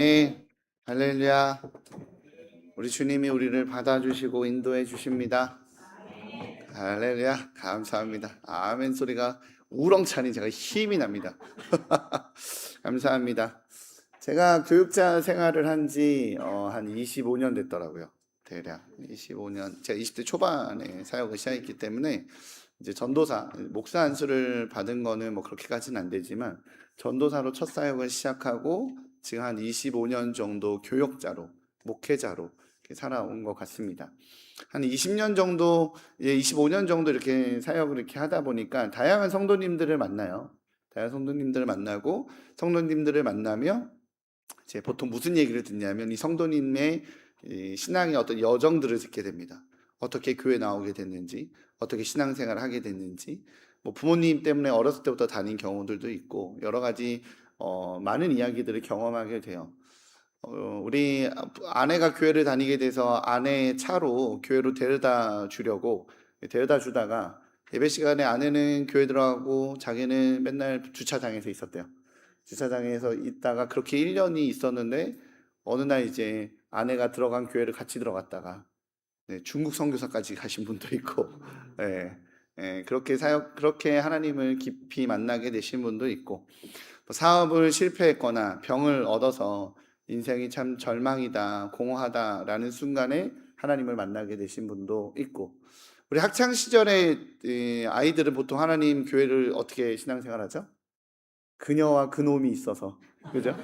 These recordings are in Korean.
네, 할렐루야. 우리 주님이 우리를 받아주시고 인도해 주십니다. 할렐루야. 감사합니다. 아멘 소리가 우렁차니 제가 힘이 납니다. 감사합니다. 제가 교육자 생활을 한 지 한 25년 됐더라고요. 대략 25년. 제가 20대 초반에 사역을 시작했기 때문에 이제 전도사, 목사 안수를 받은 거는 뭐 그렇게까지는 안 되지만 전도사로 첫 사역을 시작하고 지금 한 25년 정도 교역자로, 목회자로 이렇게 살아온 것 같습니다. 한 20년 정도, 25년 정도 이렇게 사역을 이렇게 하다 보니까 다양한 성도님들을 만나요. 다양한 성도님들을 만나고 성도님들을 만나며 이제 보통 무슨 얘기를 듣냐면 이 성도님의 이 신앙의 어떤 여정들을 듣게 됩니다. 어떻게 교회 나오게 됐는지, 어떻게 신앙생활을 하게 됐는지, 뭐 부모님 때문에 어렸을 때부터 다닌 경우들도 있고 여러 가지 많은 이야기들을 경험하게 돼요. 우리 아내가 교회를 다니게 돼서 아내의 차로 교회로 데려다 주려고 데려다 주다가 예배 시간에 아내는 교회 들어가고 자기는 맨날 주차장에서 있었대요. 주차장에서 있다가 그렇게 1년이 있었는데 어느 날 이제 아내가 들어간 교회를 같이 들어갔다가 중국 선교사까지 가신 분도 있고 예, 그렇게 사역 그렇게 하나님을 깊이 만나게 되신 분도 있고 뭐 사업을 실패했거나 병을 얻어서 인생이 참 절망이다, 공허하다라는 순간에 하나님을 만나게 되신 분도 있고 우리 학창 시절에 아이들은 보통 하나님 교회를 어떻게 신앙생활하죠? 그녀와 그놈이 있어서 그죠?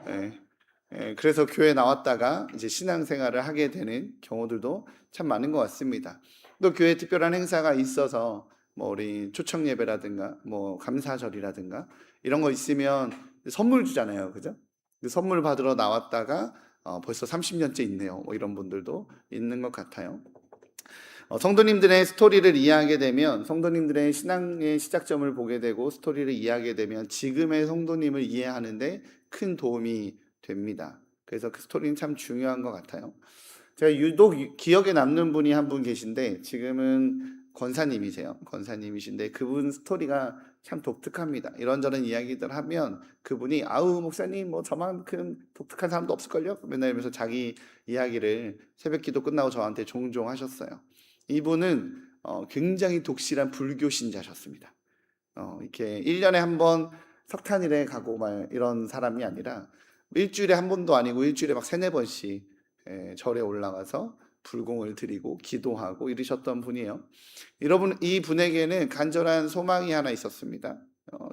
예. 그래서 교회 나왔다가 이제 신앙생활을 하게 되는 경우들도 참 많은 것 같습니다. 또 교회 특별한 행사가 있어서 뭐 우리 초청 예배라든가 뭐 감사절이라든가 이런 거 있으면 선물 주잖아요, 그죠? 그 선물 받으러 나왔다가 벌써 30년째 있네요. 뭐 이런 분들도 있는 것 같아요. 성도님들의 스토리를 이해하게 되면 성도님들의 신앙의 시작점을 보게 되고 스토리를 이해하게 되면 지금의 성도님을 이해하는데 큰 도움이 됩니다. 그래서 그 스토리는 참 중요한 것 같아요. 제가 유독 기억에 남는 분이 한 분 계신데 지금은 권사님이세요. 권사님이신데 그분 스토리가 참 독특합니다. 이런저런 이야기들 하면 그분이 아우 목사님 뭐 저만큼 독특한 사람도 없을걸요? 맨날 이러면서 자기 이야기를 새벽기도 끝나고 저한테 종종 하셨어요. 이분은 굉장히 독실한 불교 신자셨습니다. 이렇게 1년에 한 번 석탄일에 가고 막 이런 사람이 아니라 일주일에 한 번도 아니고 일주일에 막 세네 번씩 절에 올라가서 불공을 드리고 기도하고 이러셨던 분이에요. 여러분 이 분에게는 간절한 소망이 하나 있었습니다.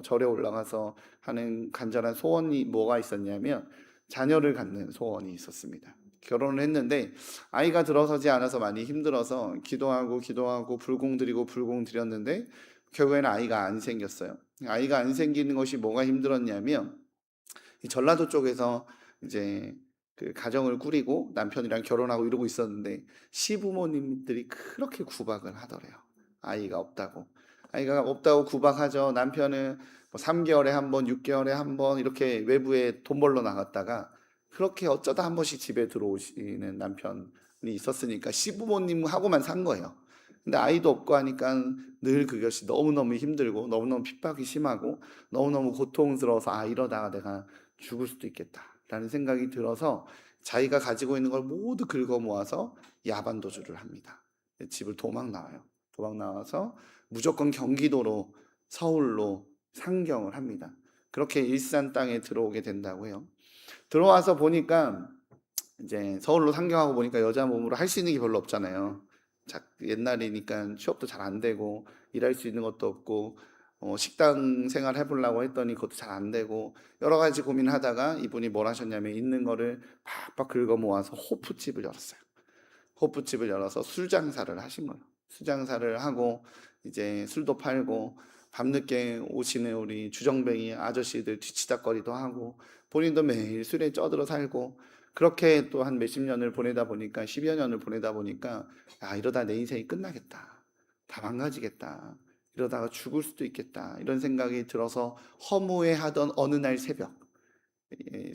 절에 올라가서 하는 간절한 소원이 뭐가 있었냐면 자녀를 갖는 소원이 있었습니다. 결혼을 했는데 아이가 들어서지 않아서 많이 힘들어서 기도하고 불공 드리고 불공 드렸는데 결국에는 아이가 안 생겼어요. 아이가 안 생기는 것이 뭐가 힘들었냐면 이 전라도 쪽에서 이제 그 가정을 꾸리고 남편이랑 결혼하고 이러고 있었는데 시부모님들이 그렇게 구박을 하더래요. 아이가 없다고. 아이가 없다고 구박하죠. 남편은 뭐 3개월에 한 번, 6개월에 한 번 이렇게 외부에 돈 벌러 나갔다가 그렇게 어쩌다 한 번씩 집에 들어오시는 남편이 있었으니까 시부모님하고만 산 거예요. 근데 아이도 없고 하니까 늘 그것이 너무너무 힘들고 너무너무 핍박이 심하고 너무너무 고통스러워서 아 이러다가 내가 죽을 수도 있겠다라는 생각이 들어서 자기가 가지고 있는 걸 모두 긁어 모아서 야반 도주를 합니다. 집을 도망 나와요. 도망 나와서 무조건 경기도로 서울로 상경을 합니다. 그렇게 일산 땅에 들어오게 된다고 해요. 들어와서 보니까 이제 서울로 상경하고 보니까 여자 몸으로 할 수 있는 게 별로 없잖아요. 옛날이니까 취업도 잘 안 되고 일할 수 있는 것도 없고 식당 생활 해보려고 했더니 그것도 잘 안 되고 여러 가지 고민하다가 이분이 뭘 하셨냐면 있는 거를 팍팍 긁어 모아서 호프집을 열었어요. 호프집을 열어서 술 장사를 하신 거예요. 술 장사를 하고 이제 술도 팔고 밤늦게 오시는 우리 주정뱅이 아저씨들 뒤치다거리도 하고 본인도 매일 술에 쪄들어 살고 그렇게 또 한 몇십 년을 보내다 보니까 10여 년을 보내다 보니까 아 이러다 내 인생이 끝나겠다. 다 망가지겠다. 이러다가 죽을 수도 있겠다. 이런 생각이 들어서 허무해하던 어느 날 새벽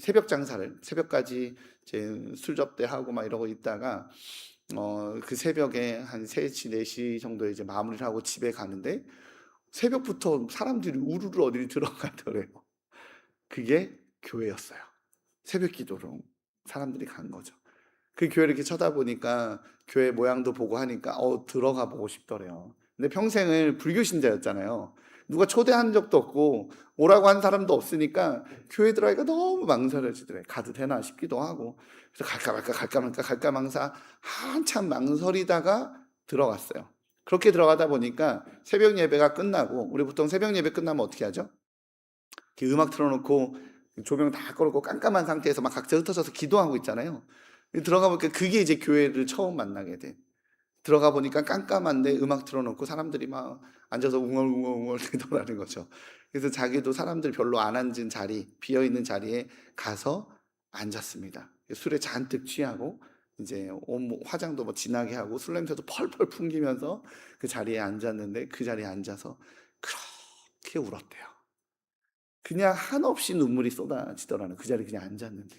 새벽 장사를 새벽까지 이제 술 접대하고 막 이러고 있다가 그 새벽에 한 3시, 4시 정도에 이제 마무리를 하고 집에 가는데 새벽부터 사람들이 우르르 어디를 들어가더래요. 그게 교회였어요. 새벽 기도로 사람들이 간 거죠. 그 교회를 이렇게 쳐다보니까 교회 모양도 보고 하니까 들어가 보고 싶더래요. 근데 평생을 불교 신자였잖아요. 누가 초대한 적도 없고 오라고 한 사람도 없으니까 교회 들어가기가 너무 망설여지더래. 가도 되나 싶기도 하고. 그래서 갈까 말까 한참 망설이다가 들어갔어요. 그렇게 들어가다 보니까 새벽 예배가 끝나고, 우리 보통 새벽 예배 끝나면 어떻게 하죠? 이렇게 음악 틀어놓고 조명 다 꺼놓고 깜깜한 상태에서 막 각자 흩어져서 기도하고 있잖아요. 들어가 보니까 그게 이제 교회를 처음 만나게 돼. 들어가 보니까 깜깜한데 음악 틀어놓고 사람들이 막 앉아서 웅얼웅얼 대더라는 거죠. 그래서 자기도 사람들 별로 안 앉은 자리, 비어있는 자리에 가서 앉았습니다. 술에 잔뜩 취하고 이제 화장도 뭐 진하게 하고 술 냄새도 펄펄 풍기면서 그 자리에 앉았는데, 그 자리에 앉아서 그렇게 울었대요. 그냥 한없이 눈물이 쏟아지더라는, 그 자리에 그냥 앉았는데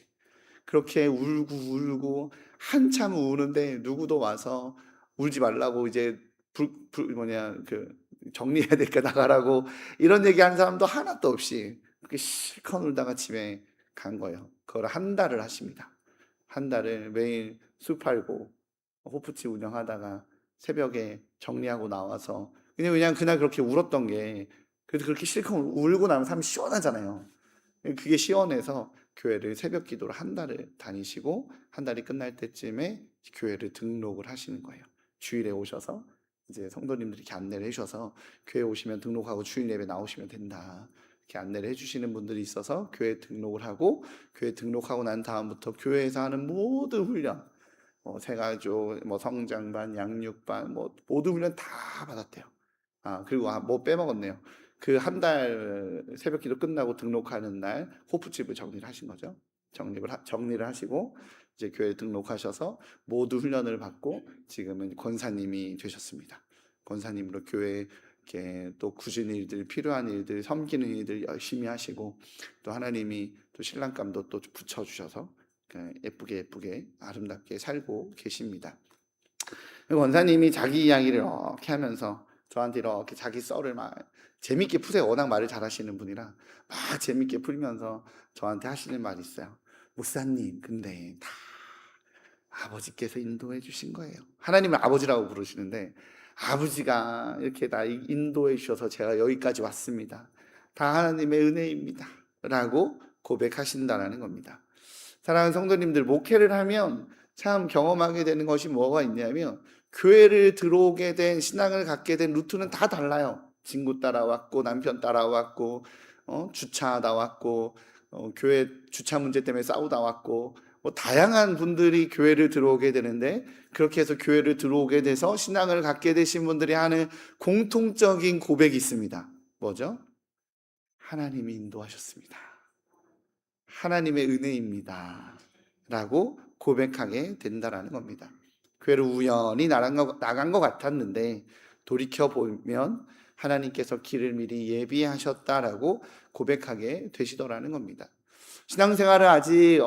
그렇게 울고 한참 우는데 누구도 와서 울지 말라고 이제 정리해야 되니까 나가라고 이런 얘기하는 사람도 하나도 없이 그렇게 실컷 울다가 집에 간 거예요. 그걸 한 달을 하십니다. 한 달을 매일 술 팔고 호프집 운영하다가 새벽에 정리하고 나와서, 그냥 그날 그렇게 울었던 게, 그래도 그렇게 실컷 울고 나면 사람이 시원하잖아요. 그게 시원해서 교회를 새벽 기도를 한 달을 다니시고, 한 달이 끝날 때쯤에 교회를 등록을 하시는 거예요. 주일에 오셔서 이제 성도님들이 이렇게 안내를 해주셔서 교회 오시면 등록하고 주일 예배 나오시면 된다, 이렇게 안내를 해주시는 분들이 있어서 교회 등록을 하고, 교회 등록하고 난 다음부터 교회에서 하는 모든 훈련, 세가족, 성장반, 양육반, 모든 훈련 다 받았대요. 그리고 뭐 빼먹었네요. 그 한 달 새벽 기도 끝나고 등록하는 날 호프집을 정리를 하신 거죠. 정리를 하시고 이제 교회 등록하셔서 모두 훈련을 받고 지금은 권사님이 되셨습니다. 권사님으로 교회 이렇게 또 굳은 일들, 필요한 일들, 섬기는 일들 열심히 하시고, 또 하나님이 또 신랑감도 또 붙여주셔서 예쁘게 아름답게 살고 계십니다. 권사님이 자기 이야기를 이렇게 하면서 저한테 이렇게 자기 썰을 막 재밌게 푸세요. 워낙 말을 잘하시는 분이라 막 재밌게 풀면서 저한테 하시는 말이 있어요. 목사님, 근데 다 아버지께서 인도해 주신 거예요. 하나님을 아버지라고 부르시는데, 아버지가 이렇게 나 인도해 주셔서 제가 여기까지 왔습니다. 다 하나님의 은혜입니다 라고 고백하신다는 겁니다. 사랑하는 성도님들, 목회를 하면 참 경험하게 되는 것이 뭐가 있냐면, 교회를 들어오게 된, 신앙을 갖게 된 루트는 다 달라요. 친구 따라왔고, 남편 따라왔고, 주차하다 왔고, 교회 주차 문제 때문에 싸우다 왔고, 다양한 분들이 교회를 들어오게 되는데, 그렇게 해서 교회를 들어오게 돼서 신앙을 갖게 되신 분들이 하는 공통적인 고백이 있습니다. 뭐죠? 하나님이 인도하셨습니다. 하나님의 은혜입니다 라고 고백하게 된다라는 겁니다. 교회를 우연히 나간 것 같았는데 돌이켜보면 하나님께서 길을 미리 예비하셨다라고 고백하게 되시더라는 겁니다. 신앙생활을 아직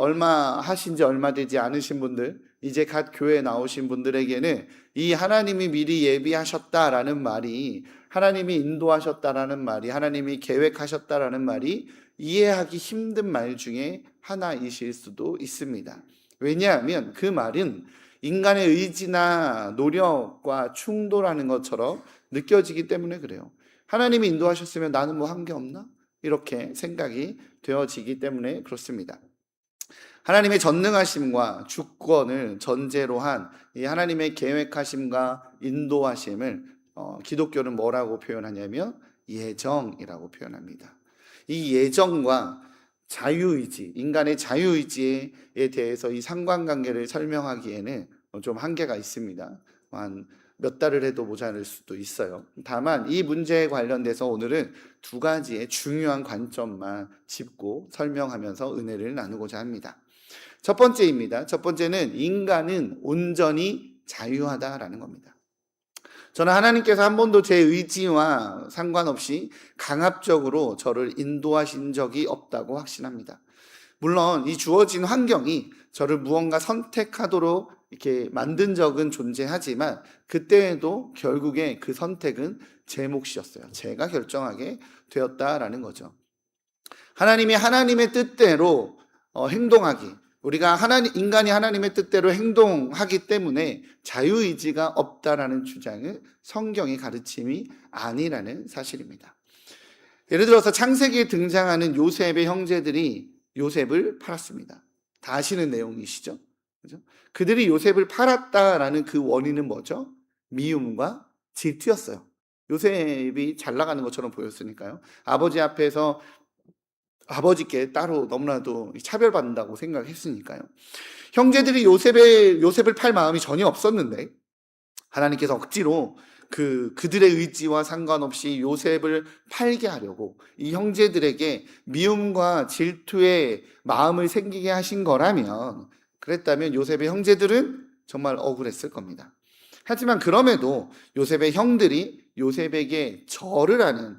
하신지 얼마 되지 않으신 분들, 이제 갓 교회에 나오신 분들에게는 이 하나님이 미리 예비하셨다라는 말이, 하나님이 인도하셨다라는 말이, 하나님이 계획하셨다라는 말이 이해하기 힘든 말 중에 하나이실 수도 있습니다. 왜냐하면 그 말은 인간의 의지나 노력과 충돌하는 것처럼 느껴지기 때문에 그래요. 하나님이 인도하셨으면 나는 뭐 한 게 없나? 이렇게 생각이 되어지기 때문에 그렇습니다. 하나님의 전능하심과 주권을 전제로 한 이 하나님의 계획하심과 인도하심을 기독교는 뭐라고 표현하냐면 예정이라고 표현합니다. 이 예정과 자유의지, 인간의 자유의지에 대해서 이 상관관계를 설명하기에는 좀 한계가 있습니다. 한 몇 달을 해도 모자랄 수도 있어요. 다만 이 문제에 관련돼서 오늘은 두 가지의 중요한 관점만 짚고 설명하면서 은혜를 나누고자 합니다. 첫 번째입니다. 첫 번째는 인간은 온전히 자유하다라는 겁니다. 저는 하나님께서 한 번도 제 의지와 상관없이 강압적으로 저를 인도하신 적이 없다고 확신합니다. 물론 이 주어진 환경이 저를 무언가 선택하도록 이렇게 만든 적은 존재하지만, 그때에도 결국에 그 선택은 제 몫이었어요. 제가 결정하게 되었다라는 거죠. 하나님이 하나님의 뜻대로 행동하기, 우리가 인간이 하나님의 뜻대로 행동하기 때문에 자유의지가 없다라는 주장은 성경의 가르침이 아니라는 사실입니다. 예를 들어서 창세기에 등장하는 요셉의 형제들이 요셉을 팔았습니다. 다 아시는 내용이시죠? 그죠? 그들이 요셉을 팔았다라는 그 원인은 뭐죠? 미움과 질투였어요. 요셉이 잘 나가는 것처럼 보였으니까요. 아버지 앞에서 아버지께 따로 너무나도 차별받는다고 생각했으니까요. 형제들이 요셉을 팔 마음이 전혀 없었는데 하나님께서 억지로 그들의 의지와 상관없이 요셉을 팔게 하려고 이 형제들에게 미움과 질투의 마음을 생기게 하신 거라면, 그랬다면 요셉의 형제들은 정말 억울했을 겁니다. 하지만 그럼에도 요셉의 형들이 요셉에게 절을 하는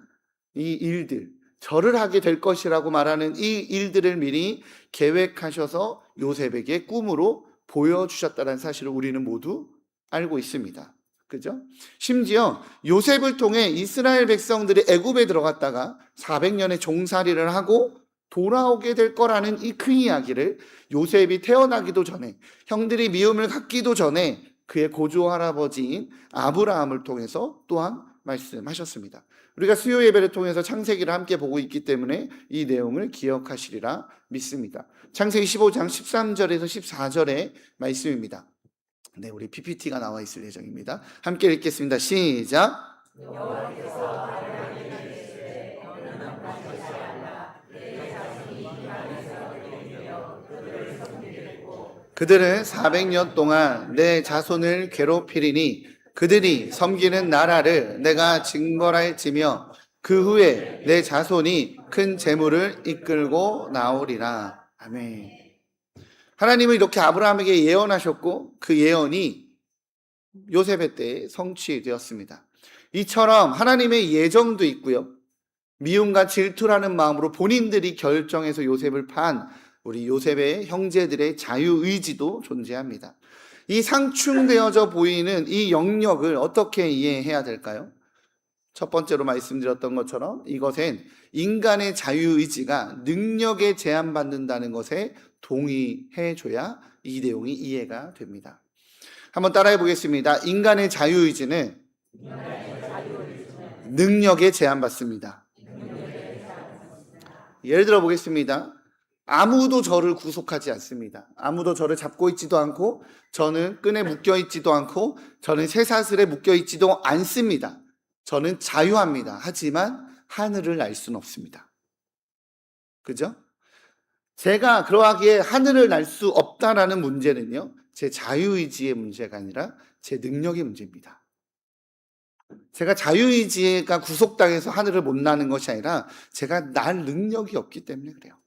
이 일들, 절을 하게 될 것이라고 말하는 이 일들을 미리 계획하셔서 요셉에게 꿈으로 보여주셨다는 사실을 우리는 모두 알고 있습니다. 그죠? 심지어 요셉을 통해 이스라엘 백성들이 애굽에 들어갔다가 400년의 종살이를 하고 돌아오게 될 거라는 이 큰 이야기를 요셉이 태어나기도 전에, 형들이 미움을 갖기도 전에 그의 고조 할아버지인 아브라함을 통해서 또한 말씀하셨습니다. 우리가 수요 예배를 통해서 창세기를 함께 보고 있기 때문에 이 내용을 기억하시리라 믿습니다. 창세기 15장 13절에서 14절의 말씀입니다. 네, 우리 PPT가 나와 있을 예정입니다. 함께 읽겠습니다. 시작. 그들은 400년 동안 내 자손을 괴롭히리니 그들이 섬기는 나라를 내가 징벌할지며 그 후에 내 자손이 큰 재물을 이끌고 나오리라. 아멘. 하나님은 이렇게 아브라함에게 예언하셨고 그 예언이 요셉의 때에 성취되었습니다. 이처럼 하나님의 예정도 있고요, 미움과 질투라는 마음으로 본인들이 결정해서 요셉을 판 우리 요셉의 형제들의 자유의지도 존재합니다. 이 상충되어져 보이는 이 영역을 어떻게 이해해야 될까요? 첫 번째로 말씀드렸던 것처럼 이것은 인간의 자유의지가 능력에 제한받는다는 것에 동의해줘야 이 내용이 이해가 됩니다. 한번 따라해 보겠습니다. 인간의 자유의지는 능력에 제한받습니다. 예를 들어 보겠습니다. 아무도 저를 구속하지 않습니다. 아무도 저를 잡고 있지도 않고, 저는 끈에 묶여 있지도 않고, 저는 쇠사슬에 묶여 있지도 않습니다. 저는 자유합니다. 하지만 하늘을 날 수는 없습니다. 그죠? 제가 그러하기에 하늘을 날 수 없다라는 문제는요, 제 자유의지의 문제가 아니라 제 능력의 문제입니다. 제가 자유의지가 구속당해서 하늘을 못 나는 것이 아니라 제가 날 능력이 없기 때문에 그래요.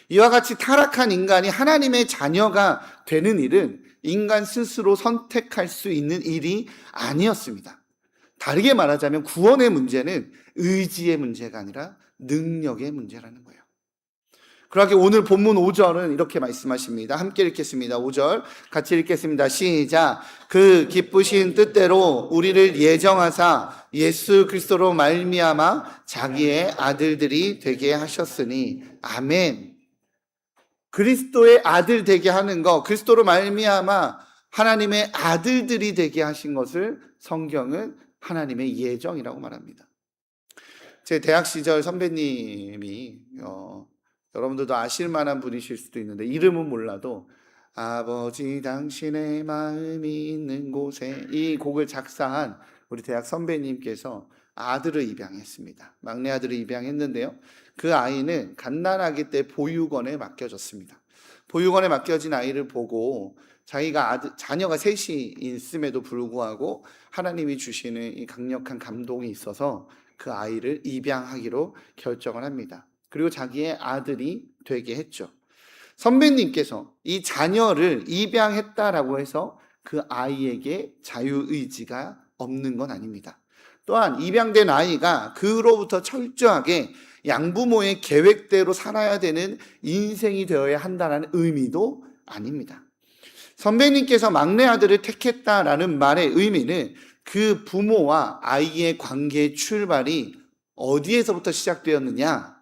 이와 같이 타락한 인간이 하나님의 자녀가 되는 일은 인간 스스로 선택할 수 있는 일이 아니었습니다. 다르게 말하자면 구원의 문제는 의지의 문제가 아니라 능력의 문제라는 거예요. 그러기에 오늘 본문 5절은 이렇게 말씀하십니다. 함께 읽겠습니다. 5절 같이 읽겠습니다. 시작. 그 기쁘신 뜻대로 우리를 예정하사 예수 그리스도로 말미암아 자기의 아들들이 되게 하셨으니. 아멘. 그리스도의 아들 되게 하는 것, 그리스도로 말미암아 하나님의 아들들이 되게 하신 것을 성경은 하나님의 예정이라고 말합니다. 제 대학 시절 선배님이 여러분들도 아실 만한 분이실 수도 있는데 이름은 몰라도 아버지 당신의 마음이 있는 곳에, 이 곡을 작사한 우리 대학 선배님께서 아들을 입양했습니다. 막내 아들을 입양했는데요, 그 아이는 갓난아기 때 보육원에 맡겨졌습니다. 보육원에 맡겨진 아이를 보고 자기가 자녀가 셋이 있음에도 불구하고 하나님이 주시는 이 강력한 감동이 있어서 그 아이를 입양하기로 결정을 합니다. 그리고 자기의 아들이 되게 했죠. 선배님께서 이 자녀를 입양했다라고 해서 그 아이에게 자유의지가 없는 건 아닙니다. 또한 입양된 아이가 그로부터 철저하게 양부모의 계획대로 살아야 되는 인생이 되어야 한다는 의미도 아닙니다. 선배님께서 막내 아들을 택했다라는 말의 의미는 그 부모와 아이의 관계의 출발이 어디에서부터 시작되었느냐?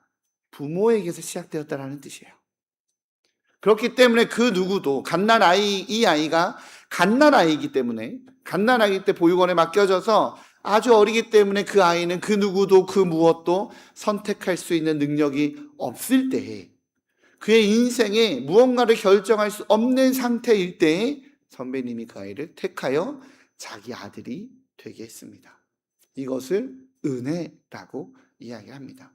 부모에게서 시작되었다는 뜻이에요. 그렇기 때문에 그 누구도 이 아이가 갓난아이이기 때문에 갓난아기 때 보육원에 맡겨져서 아주 어리기 때문에 그 아이는 그 누구도 그 무엇도 선택할 수 있는 능력이 없을 때에, 그의 인생에 무언가를 결정할 수 없는 상태일 때에 선배님이 그 아이를 택하여 자기 아들이 되게 했습니다. 이것을 은혜라고 이야기합니다.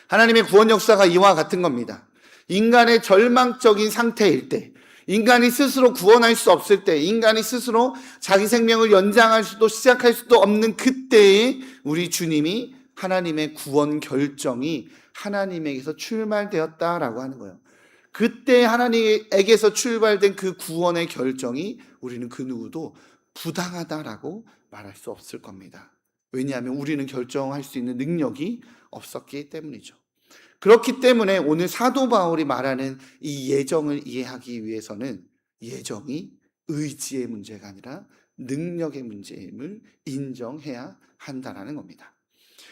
하나님의 구원 역사가 이와 같은 겁니다. 인간의 절망적인 상태일 때, 인간이 스스로 구원할 수 없을 때, 인간이 스스로 자기 생명을 연장할 수도 시작할 수도 없는 그때에 우리 주님이 하나님의 구원 결정이 하나님에게서 출발되었다라고 하는 거예요. 그때 하나님에게서 출발된 그 구원의 결정이 우리는 그 누구도 부당하다라고 말할 수 없을 겁니다. 왜냐하면 우리는 결정할 수 있는 능력이 없었기 때문이죠. 그렇기 때문에 오늘 사도 바울이 말하는 이 예정을 이해하기 위해서는 예정이 의지의 문제가 아니라 능력의 문제임을 인정해야 한다는 겁니다.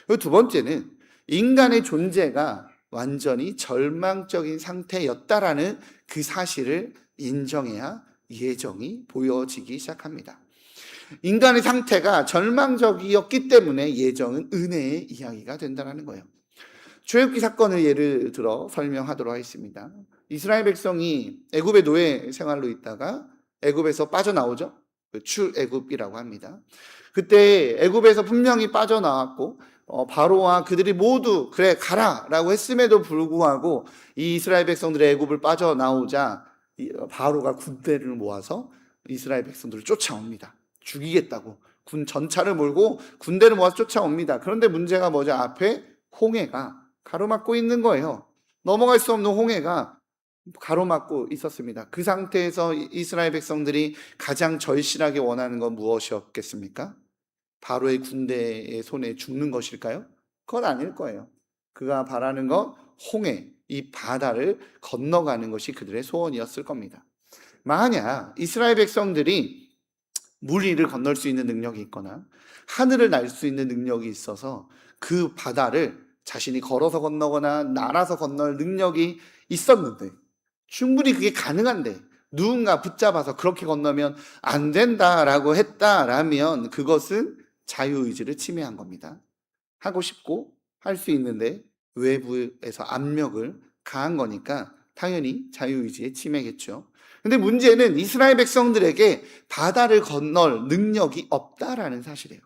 그리고 두 번째는 인간의 존재가 완전히 절망적인 상태였다라는 그 사실을 인정해야 예정이 보여지기 시작합니다. 인간의 상태가 절망적이었기 때문에 예정은 은혜의 이야기가 된다는 거예요. 출애굽기 사건을 예를 들어 설명하도록 하겠습니다. 이스라엘 백성이 애굽의 노예 생활로 있다가 애굽에서 빠져나오죠. 출애굽이라고 합니다. 그때 애굽에서 분명히 빠져나왔고 바로와 그들이 모두 그래 가라라고 했음에도 불구하고 이 이스라엘 백성들이 애굽을 빠져나오자 바로가 군대를 모아서 이스라엘 백성들을 쫓아옵니다. 죽이겠다고 군 전차를 몰고 군대를 모아서 쫓아옵니다. 그런데 문제가 뭐죠? 앞에 홍해가 가로막고 있는 거예요. 넘어갈 수 없는 홍해가 가로막고 있었습니다. 그 상태에서 이스라엘 백성들이 가장 절실하게 원하는 건 무엇이었겠습니까? 바로의 군대의 손에 죽는 것일까요? 그건 아닐 거예요. 그가 바라는 건 홍해, 이 바다를 건너가는 것이 그들의 소원이었을 겁니다. 만약 이스라엘 백성들이 물 위를 건널 수 있는 능력이 있거나 하늘을 날 수 있는 능력이 있어서 그 바다를 자신이 걸어서 건너거나 날아서 건널 능력이 있었는데, 충분히 그게 가능한데 누군가 붙잡아서 그렇게 건너면 안 된다라고 했다라면 그것은 자유의지를 침해한 겁니다. 하고 싶고 할 수 있는데 외부에서 압력을 가한 거니까 당연히 자유의지의 침해겠죠. 근데 문제는 이스라엘 백성들에게 바다를 건널 능력이 없다라는 사실이에요.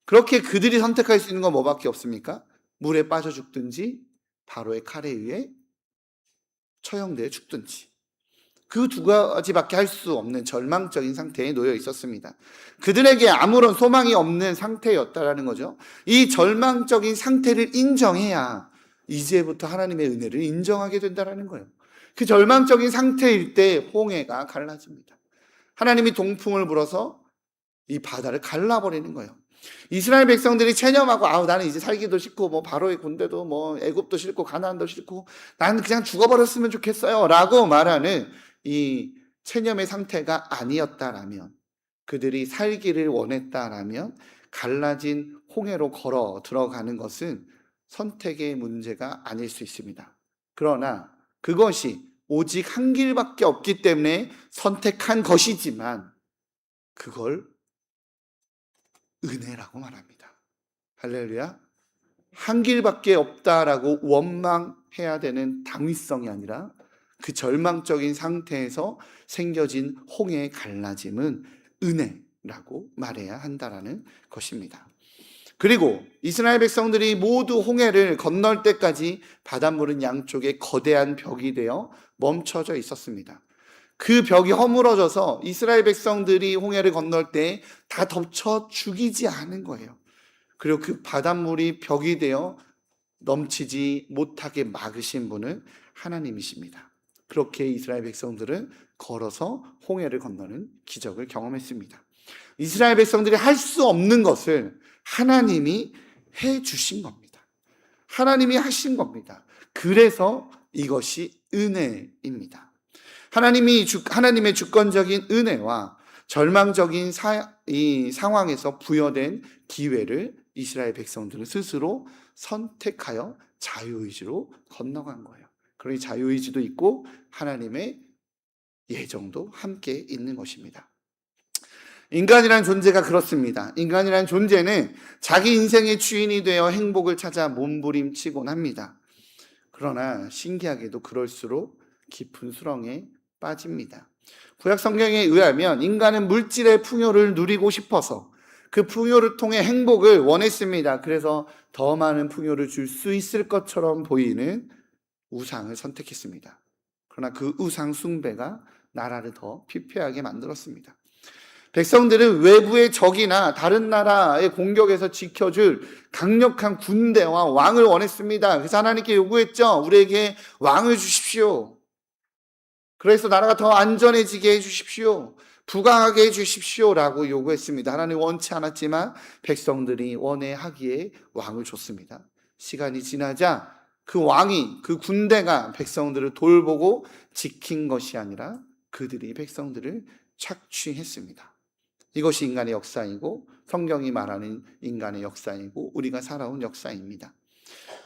그렇게 그들이 선택할 수 있는 건 뭐밖에 없습니까? 물에 빠져 죽든지 바로의 칼에 의해 처형되어 죽든지. 그 두 가지밖에 할 수 없는 절망적인 상태에 놓여 있었습니다. 그들에게 아무런 소망이 없는 상태였다라는 거죠. 이 절망적인 상태를 인정해야 이제부터 하나님의 은혜를 인정하게 된다라는 거예요. 그 절망적인 상태일 때 홍해가 갈라집니다. 하나님이 동풍을 불어서 이 바다를 갈라버리는 거예요. 이스라엘 백성들이 체념하고 나는 이제 살기도 싫고 뭐 바로의 군대도 뭐 애굽도 싫고 가나안도 싫고 나는 그냥 죽어버렸으면 좋겠어요 라고 말하는 이 체념의 상태가 아니었다라면, 그들이 살기를 원했다라면 갈라진 홍해로 걸어 들어가는 것은 선택의 문제가 아닐 수 있습니다. 그러나 그것이 오직 한 길밖에 없기 때문에 선택한 것이지만 그걸 은혜라고 말합니다. 할렐루야. 한 길밖에 없다라고 원망해야 되는 당위성이 아니라 그 절망적인 상태에서 생겨진 홍해의 갈라짐은 은혜라고 말해야 한다라는 것입니다. 그리고 이스라엘 백성들이 모두 홍해를 건널 때까지 바닷물은 양쪽에 거대한 벽이 되어 멈춰져 있었습니다. 그 벽이 허물어져서 이스라엘 백성들이 홍해를 건널 때 다 덮쳐 죽이지 않은 거예요. 그리고 그 바닷물이 벽이 되어 넘치지 못하게 막으신 분은 하나님이십니다. 그렇게 이스라엘 백성들은 걸어서 홍해를 건너는 기적을 경험했습니다. 이스라엘 백성들이 할 수 없는 것을 하나님이 해 주신 겁니다. 하나님이 하신 겁니다. 그래서 이것이 은혜입니다. 하나님의 주권적인 은혜와 절망적인 이 상황에서 부여된 기회를 이스라엘 백성들은 스스로 선택하여 자유의지로 건너간 거예요. 그러니 자유의지도 있고 하나님의 예정도 함께 있는 것입니다. 인간이란 존재가 그렇습니다. 인간이란 존재는 자기 인생의 주인이 되어 행복을 찾아 몸부림치곤 합니다. 그러나 신기하게도 그럴수록 깊은 수렁에 빠집니다. 구약 성경에 의하면 인간은 물질의 풍요를 누리고 싶어서 그 풍요를 통해 행복을 원했습니다. 그래서 더 많은 풍요를 줄 수 있을 것처럼 보이는 우상을 선택했습니다. 그러나 그 우상 숭배가 나라를 더 피폐하게 만들었습니다. 백성들은 외부의 적이나 다른 나라의 공격에서 지켜줄 강력한 군대와 왕을 원했습니다. 그래서 하나님께 요구했죠. 우리에게 왕을 주십시오. 그래서 나라가 더 안전해지게 해주십시오. 부강하게 해주십시오 라고 요구했습니다. 하나님 원치 않았지만 백성들이 원해하기에 왕을 줬습니다. 시간이 지나자 그 왕이, 그 군대가 백성들을 돌보고 지킨 것이 아니라 그들이 백성들을 착취했습니다. 이것이 인간의 역사이고 성경이 말하는 인간의 역사이고 우리가 살아온 역사입니다.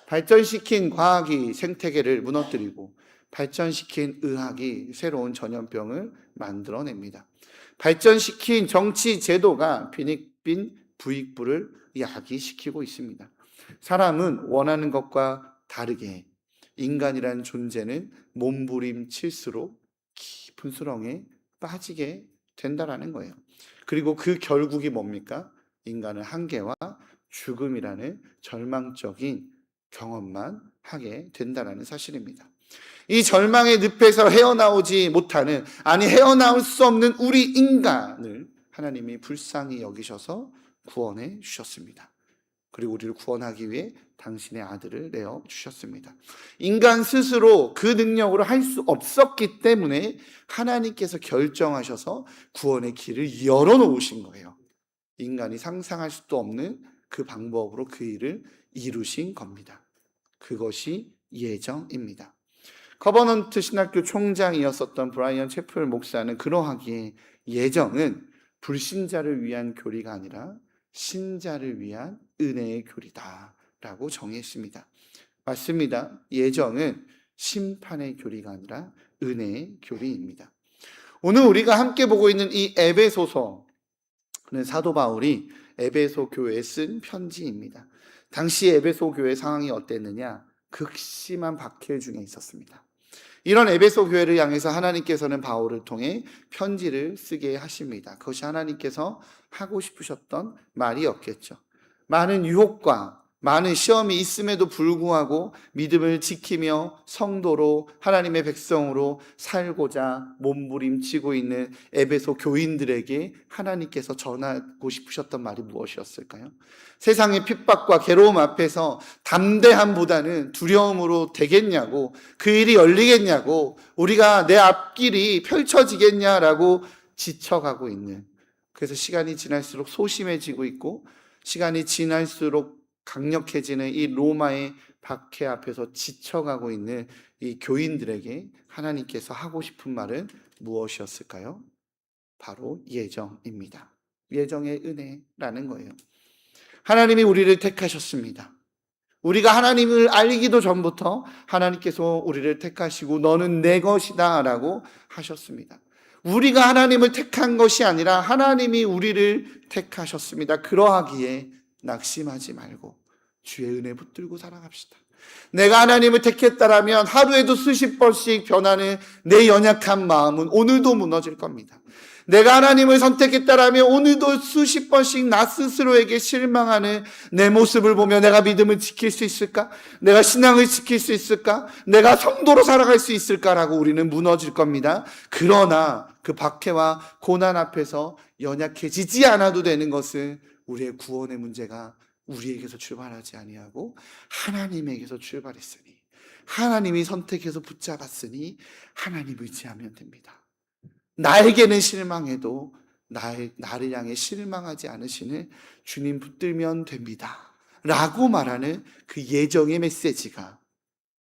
발전시킨 과학이 생태계를 무너뜨리고 발전시킨 의학이 새로운 전염병을 만들어냅니다. 발전시킨 정치 제도가 빈익빈 부익부를 야기시키고 있습니다. 사람은 원하는 것과 다르게 인간이라는 존재는 몸부림칠수록 깊은 수렁에 빠지게 된다라는 거예요. 그리고 그 결국이 뭡니까? 인간은 한계와 죽음이라는 절망적인 경험만 하게 된다는 사실입니다. 이 절망의 늪에서 헤어나오지 못하는, 헤어나올 수 없는 우리 인간을 하나님이 불쌍히 여기셔서 구원해 주셨습니다. 그리고 우리를 구원하기 위해 당신의 아들을 내어 주셨습니다. 인간 스스로 그 능력으로 할 수 없었기 때문에 하나님께서 결정하셔서 구원의 길을 열어놓으신 거예요. 인간이 상상할 수도 없는 그 방법으로 그 일을 이루신 겁니다. 그것이 예정입니다. 커버넌트 신학교 총장이었었던 브라이언 채플 목사는 그러하기에 예정은 불신자를 위한 교리가 아니라 신자를 위한 은혜의 교리다 라고 정의했습니다. 맞습니다. 예정은 심판의 교리가 아니라 은혜의 교리입니다. 오늘 우리가 함께 보고 있는 이 에베소서는 사도 바울이 에베소 교회에 쓴 편지입니다. 당시 에베소 교회 상황이 어땠느냐? 극심한 박해 중에 있었습니다. 이런 에베소 교회를 향해서 하나님께서는 바울을 통해 편지를 쓰게 하십니다. 그것이 하나님께서 하고 싶으셨던 말이었겠죠. 많은 유혹과 많은 시험이 있음에도 불구하고 믿음을 지키며 성도로 하나님의 백성으로 살고자 몸부림치고 있는 에베소 교인들에게 하나님께서 전하고 싶으셨던 말이 무엇이었을까요? 세상의 핍박과 괴로움 앞에서 담대함보다는 두려움으로 되겠냐고, 그 일이 열리겠냐고, 우리가 내 앞길이 펼쳐지겠냐라고 지쳐가고 있는, 그래서 시간이 지날수록 소심해지고 있고 시간이 지날수록 강력해지는 이 로마의 박해 앞에서 지쳐가고 있는 이 교인들에게 하나님께서 하고 싶은 말은 무엇이었을까요? 바로 예정입니다. 예정의 은혜라는 거예요. 하나님이 우리를 택하셨습니다. 우리가 하나님을 알기도 전부터 하나님께서 우리를 택하시고 너는 내 것이다 라고 하셨습니다. 우리가 하나님을 택한 것이 아니라 하나님이 우리를 택하셨습니다. 그러하기에 낙심하지 말고 주의 은혜 붙들고 살아갑시다. 내가 하나님을 택했다라면 하루에도 수십 번씩 변하는 내 연약한 마음은 오늘도 무너질 겁니다. 내가 하나님을 선택했다라면 오늘도 수십 번씩 나 스스로에게 실망하는 내 모습을 보며 내가 믿음을 지킬 수 있을까? 내가 신앙을 지킬 수 있을까? 내가 성도로 살아갈 수 있을까라고 우리는 무너질 겁니다. 그러나 그 박해와 고난 앞에서 연약해지지 않아도 되는 것은 우리의 구원의 문제가 우리에게서 출발하지 아니하고 하나님에게서 출발했으니, 하나님이 선택해서 붙잡았으니 하나님 의지하면 됩니다. 나에게는 실망해도 나를 향해 실망하지 않으시는 주님 붙들면 됩니다 라고 말하는 그 예정의 메시지가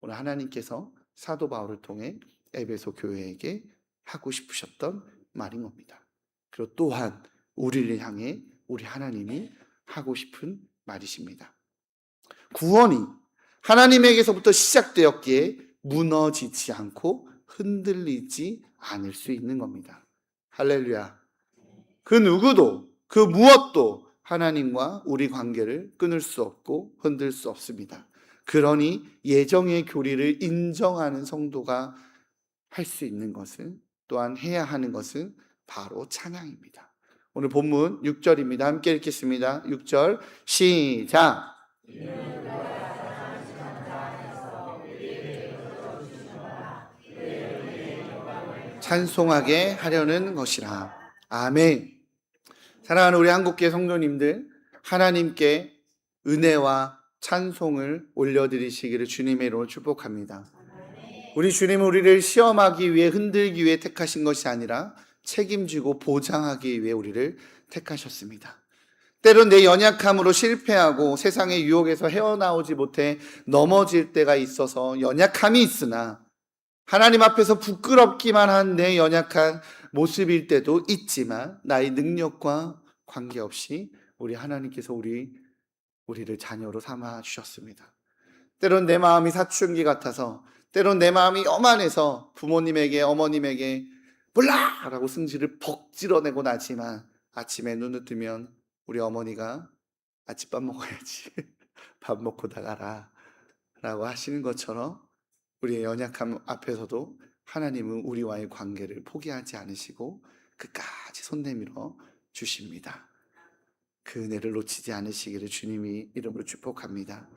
오늘 하나님께서 사도 바울을 통해 에베소 교회에게 하고 싶으셨던 말인 겁니다. 그리고 또한 우리를 향해 우리 하나님이 하고 싶은 말이십니다. 구원이 하나님에게서부터 시작되었기에 무너지지 않고 흔들리지 않을 수 있는 겁니다. 할렐루야. 그 누구도 그 무엇도 하나님과 우리 관계를 끊을 수 없고 흔들 수 없습니다. 그러니 예정의 교리를 인정하는 성도가 할 수 있는 것은, 또한 해야 하는 것은 바로 찬양입니다. 오늘 본문 6절입니다. 함께 읽겠습니다. 6절 시작. 찬송하게 하려는 것이라. 아멘. 사랑하는 우리 한국교회 성도님들, 하나님께 은혜와 찬송을 올려드리시기를 주님의 이름으로 축복합니다. 우리 주님은 우리를 시험하기 위해, 흔들기 위해 택하신 것이 아니라 책임지고 보장하기 위해 우리를 택하셨습니다. 때론 내 연약함으로 실패하고 세상의 유혹에서 헤어나오지 못해 넘어질 때가 있어서 연약함이 있으나, 하나님 앞에서 부끄럽기만 한 내 연약한 모습일 때도 있지만, 나의 능력과 관계없이 우리 하나님께서 우리를 자녀로 삼아 주셨습니다. 때론 내 마음이 사춘기 같아서, 때론 내 마음이 요만해서 부모님에게, 어머님에게 몰라! 라고 승질을 벅 지러내고 나지만, 아침에 눈을 뜨면 우리 어머니가 아침밥 먹어야지, 밥 먹고 나가라 라고 하시는 것처럼, 우리의 연약함 앞에서도 하나님은 우리와의 관계를 포기하지 않으시고 끝까지 손 내밀어 주십니다. 그 은혜를 놓치지 않으시기를 주님이 이름으로 축복합니다.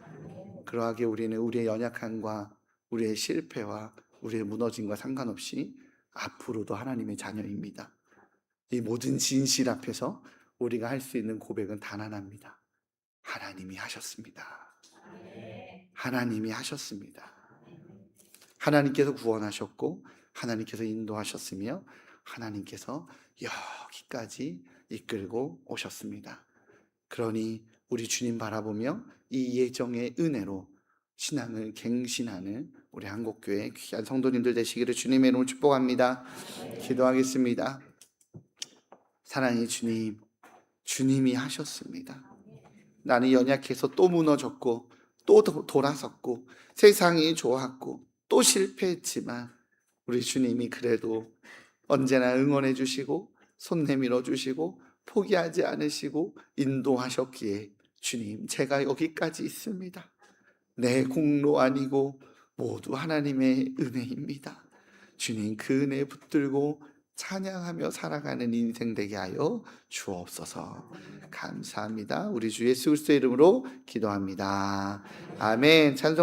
그러하게 우리는 우리의 연약함과 우리의 실패와 우리의 무너짐과 상관없이 앞으로도 하나님의 자녀입니다. 이 모든 진실 앞에서 우리가 할 수 있는 고백은 단 하나입니다. 하나님이 하셨습니다. 하나님이 하셨습니다. 하나님께서 구원하셨고, 하나님께서 인도하셨으며, 하나님께서 여기까지 이끌고 오셨습니다. 그러니 우리 주님 바라보며 이 예정의 은혜로 신앙을 갱신하는 우리 한국교회 귀한 성도님들 되시기를 주님의 이름으로 축복합니다. 기도하겠습니다. 사랑의 주님, 주님이 하셨습니다. 나는 연약해서 또 무너졌고, 또 돌아섰고, 세상이 좋았고, 또 실패했지만 우리 주님이 그래도 언제나 응원해 주시고 손 내밀어 주시고 포기하지 않으시고 인도하셨기에, 주님, 제가 여기까지 있습니다. 내 공로 아니고 모두 하나님의 은혜입니다. 주님, 그 은혜 붙들고 찬양하며 살아가는 인생 되게 하여 주옵소서. 감사합니다. 우리 주 예수 그리스도의 이름으로 기도합니다. 아멘. 찬송하